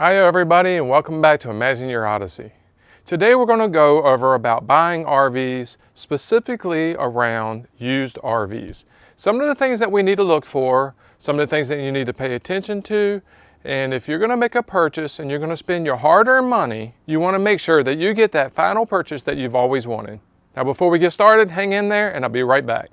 Hi everybody, and welcome back to Imagine Your Odyssey. Today we're going to go over about buying RVs, specifically around used RVs. Some of the things that we need to look for, some of the things that you need to pay attention to, and if you're going to make a purchase and you're going to spend your hard-earned money, you want to make sure that you get that final purchase that you've always wanted. Now before we get started, hang in there and I'll be right back.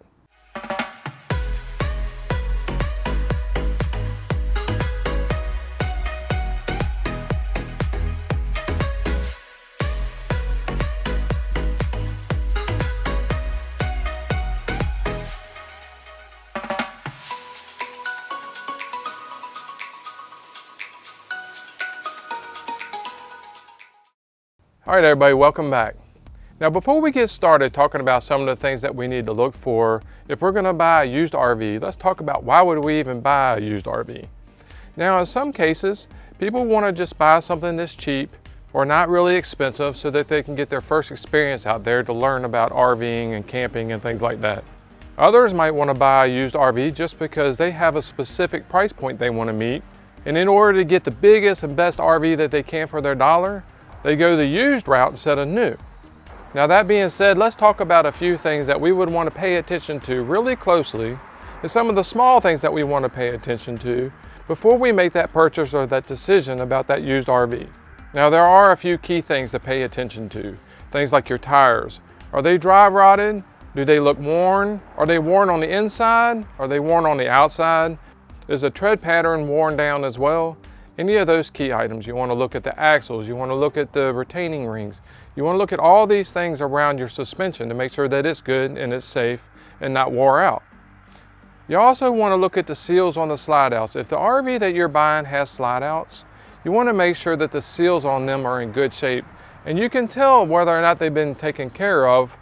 All right, everybody, welcome back. Now, before we get started talking about some of the things that we need to look for, if we're gonna buy a used RV, let's talk about why would we even buy a used RV. Now, in some cases, people wanna just buy something that's cheap or not really expensive so that they can get their first experience out there to learn about RVing and camping and things like that. Others might wanna buy a used RV just because they have a specific price point they wanna meet, and in order to get the biggest and best RV that they can for their dollar, they go the used route instead of new. Now that being said, let's talk about a few things that we would want to pay attention to really closely, and some of the small things that we want to pay attention to before we make that purchase or that decision about that used RV. Now there are a few key things to pay attention to. Things like your tires. Are they dry rotted? Do they look worn? Are they worn on the inside? Are they worn on the outside? Is the tread pattern worn down as well? Any of those key items. You want to look at the axles, you want to look at the retaining rings, you want to look at all these things around your suspension to make sure that it's good and it's safe and not wore out. You also want to look at the seals on the slide outs. If the RV that you're buying has slide outs, you want to make sure that the seals on them are in good shape, and you can tell whether or not they've been taken care of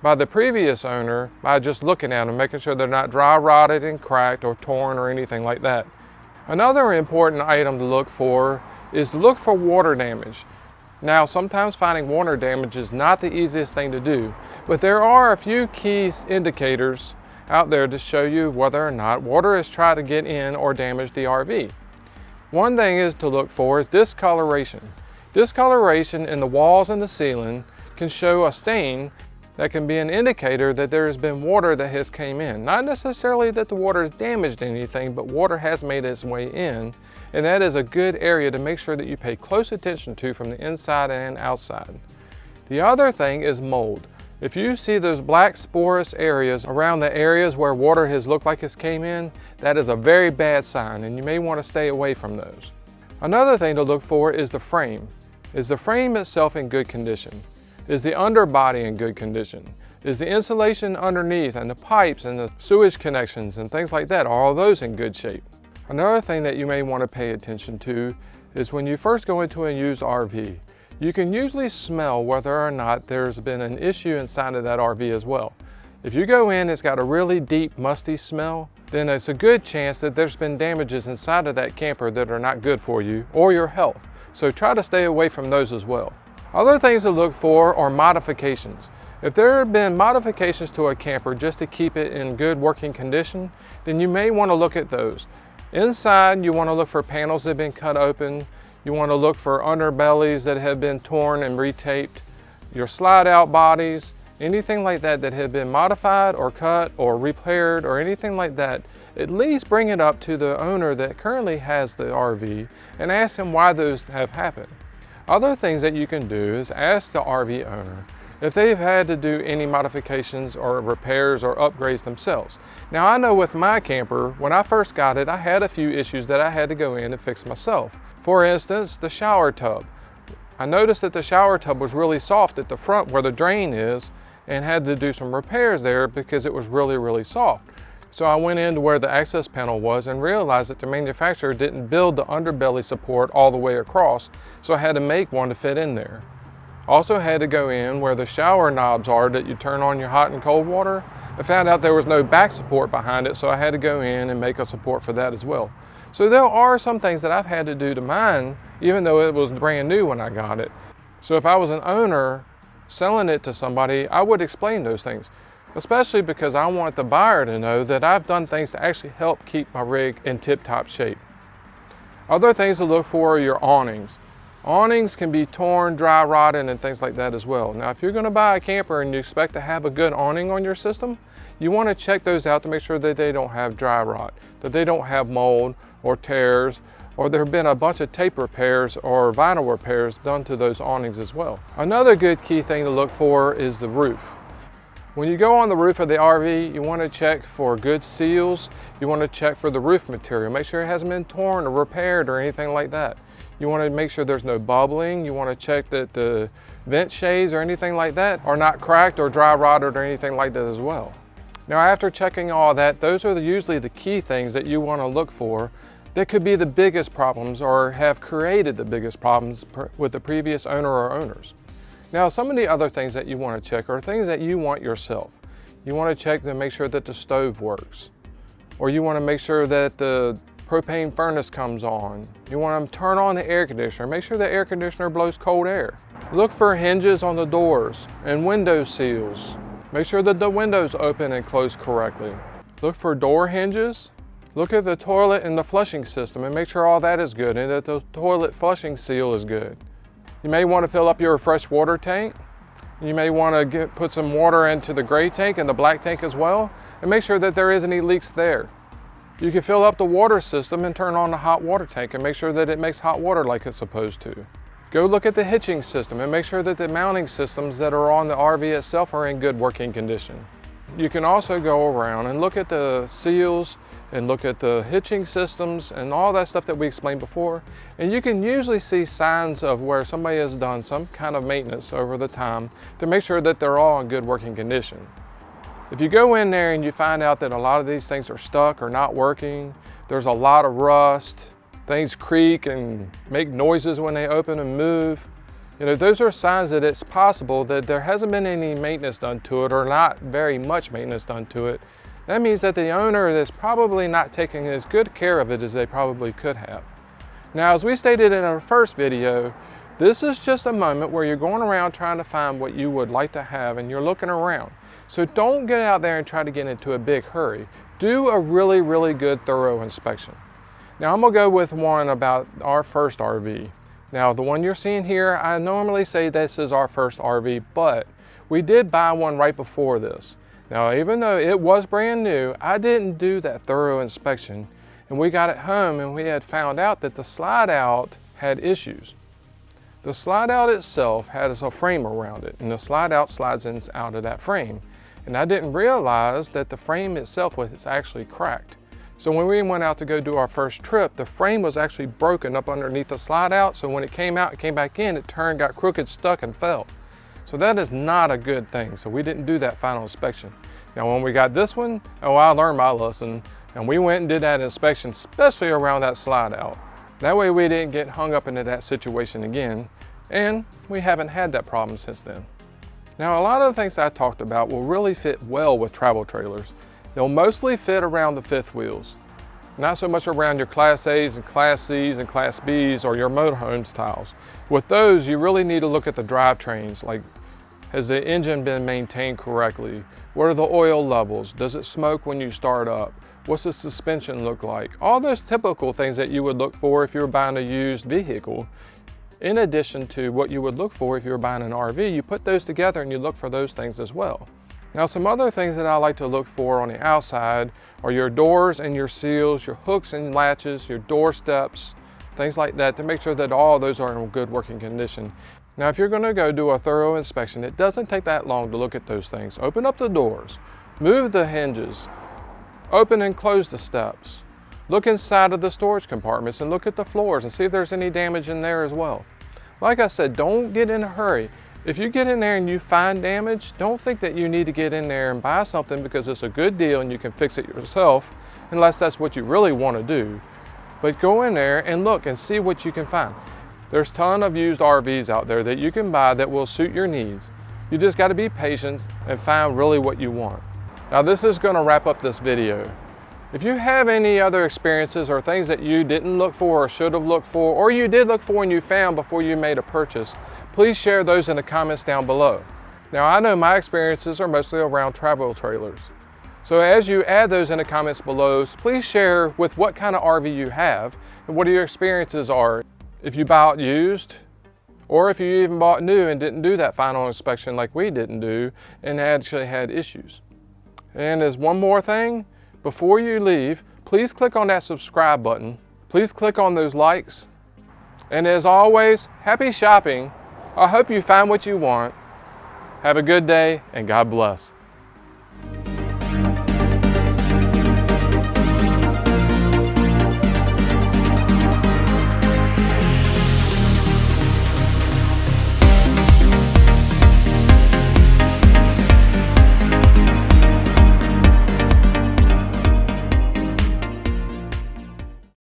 by the previous owner by just looking at them, making sure they're not dry rotted and cracked or torn or anything like that. Another important item to look for is to look for water damage. Now, sometimes finding water damage is not the easiest thing to do, but there are a few key indicators out there to show you whether or not water has tried to get in or damage the RV. One thing is to look for is discoloration. Discoloration in the walls and the ceiling can show a stain that can be an indicator that there has been water that has came in. Not necessarily that the water has damaged anything, but water has made its way in, and that is a good area to make sure that you pay close attention to from the inside and outside. The other thing is mold. If you see those black sporous areas around the areas where water has looked like it's came in, that is a very bad sign, and you may want to stay away from those. Another thing to look for is the frame. Is the frame itself in good condition? Is the underbody in good condition? Is the insulation underneath and the pipes and the sewage connections and things like that, are all those in good shape? Another thing that you may want to pay attention to is when you first go into a used RV, you can usually smell whether or not there's been an issue inside of that RV as well. If you go in, it's got a really deep musty smell, then it's a good chance that there's been damages inside of that camper that are not good for you or your health. So try to stay away from those as well. Other things to look for are modifications. If there have been modifications to a camper just to keep it in good working condition, then you may want to look at those. Inside, you want to look for panels that have been cut open. You want to look for underbellies that have been torn and retaped. Your slide out bodies, anything like that that have been modified or cut or repaired or anything like that, at least bring it up to the owner that currently has the RV and ask him why those have happened. Other things that you can do is ask the RV owner if they've had to do any modifications or repairs or upgrades themselves. Now I know with my camper, when I first got it, I had a few issues that I had to go in and fix myself. For instance, the shower tub. I noticed that the shower tub was really soft at the front where the drain is and had to do some repairs there because it was really soft. So I went into where the access panel was and realized that the manufacturer didn't build the underbelly support all the way across, so I had to make one to fit in there. Also had to go in where the shower knobs are that you turn on your hot and cold water. I found out there was no back support behind it, so I had to go in and make a support for that as well. So there are some things that I've had to do to mine, even though it was brand new when I got it. So if I was an owner selling it to somebody, I would explain those things. Especially because I want the buyer to know that I've done things to actually help keep my rig in tip-top shape. Other things to look for are your awnings. Awnings can be torn, dry rotted, and things like that as well. Now, if you're going to buy a camper and you expect to have a good awning on your system, you want to check those out to make sure that they don't have dry rot, that they don't have mold or tears, or there have been a bunch of tape repairs or vinyl repairs done to those awnings as well. Another good key thing to look for is the roof. When you go on the roof of the RV, you want to check for good seals. You want to check for the roof material. Make sure it hasn't been torn or repaired or anything like that. You want to make sure there's no bubbling. You want to check that the vent shades or anything like that are not cracked or dry rotted or anything like that as well. Now, after checking all that, those are usually the key things that you want to look for that could be the biggest problems or have created the biggest problems with the previous owner or owners. Now, some of the other things that you want to check are things that you want yourself. You want to check to make sure that the stove works, or you want to make sure that the propane furnace comes on. You want to turn on the air conditioner. Make sure the air conditioner blows cold air. Look for hinges on the doors and window seals. Make sure that the windows open and close correctly. Look for door hinges. Look at the toilet and the flushing system and make sure all that is good and that the toilet flushing seal is good. You may want to fill up your fresh water tank. You may want to put some water into the gray tank and the black tank as well, and make sure that there isn't any leaks there. You can fill up the water system and turn on the hot water tank and make sure that it makes hot water like it's supposed to. Go look at the hitching system and make sure that the mounting systems that are on the RV itself are in good working condition. You can also go around and look at the seals and look at the hitching systems and all that stuff that we explained before. And you can usually see signs of where somebody has done some kind of maintenance over the time to make sure that they're all in good working condition. If you go in there and you find out that a lot of these things are stuck or not working, there's a lot of rust, things creak and make noises when they open and move, those are signs that it's possible that there hasn't been any maintenance done to it or not very much maintenance done to it. That means that the owner is probably not taking as good care of it as they probably could have. Now, as we stated in our first video, this is just a moment where you're going around trying to find what you would like to have and you're looking around. So don't get out there and try to get into a big hurry. Do a really, really good thorough inspection. Now I'm gonna go with one about our first RV. Now the one you're seeing here, I normally say this is our first RV, but we did buy one right before this. Now, even though it was brand new, I didn't do that thorough inspection, and we got it home and we had found out that the slide out had issues. The slide out itself has a frame around it, and the slide out slides in out of that frame. And I didn't realize that the frame itself was actually cracked. So when we went out to go do our first trip, the frame was actually broken up underneath the slide out, so when it came out, it came back in, it turned, got crooked, stuck, and fell. So that is not a good thing. So we didn't do that final inspection. Now when we got this one, I learned my lesson and we went and did that inspection, especially around that slide out. That way we didn't get hung up into that situation again, and we haven't had that problem since then. Now a lot of the things I talked about will really fit well with travel trailers. They'll mostly fit around the fifth wheels. Not so much around your Class A's and Class C's and Class B's or your motorhome styles. With those, you really need to look at the drivetrains, like has the engine been maintained correctly? What are the oil levels? Does it smoke when you start up? What's the suspension look like? All those typical things that you would look for if you were buying a used vehicle. In addition to what you would look for if you were buying an RV, you put those together and you look for those things as well. Now some other things that I like to look for on the outside are your doors and your seals, your hooks and latches, your door steps, things like that, to make sure that all those are in good working condition. Now if you're going to go do a thorough inspection, it doesn't take that long to look at those things. Open up the doors, move the hinges, open and close the steps, look inside of the storage compartments and look at the floors and see if there's any damage in there as well. Like I said, don't get in a hurry. If you get in there and you find damage, don't think that you need to get in there and buy something because it's a good deal and you can fix it yourself, unless that's what you really want to do. But go in there and look and see what you can find. There's a ton of used RVs out there that you can buy that will suit your needs. You just got to be patient and find really what you want. Now this is going to wrap up this video. If you have any other experiences or things that you didn't look for or should have looked for, or you did look for and you found before you made a purchase, please share those in the comments down below. Now I know my experiences are mostly around travel trailers. So as you add those in the comments below, please share with what kind of RV you have and what your experiences are. If you bought used, or if you even bought new and didn't do that final inspection like we didn't do and actually had issues. And as one more thing, before you leave, please click on that subscribe button. Please click on those likes. And as always, happy shopping. I hope you find what you want. Have a good day and God bless.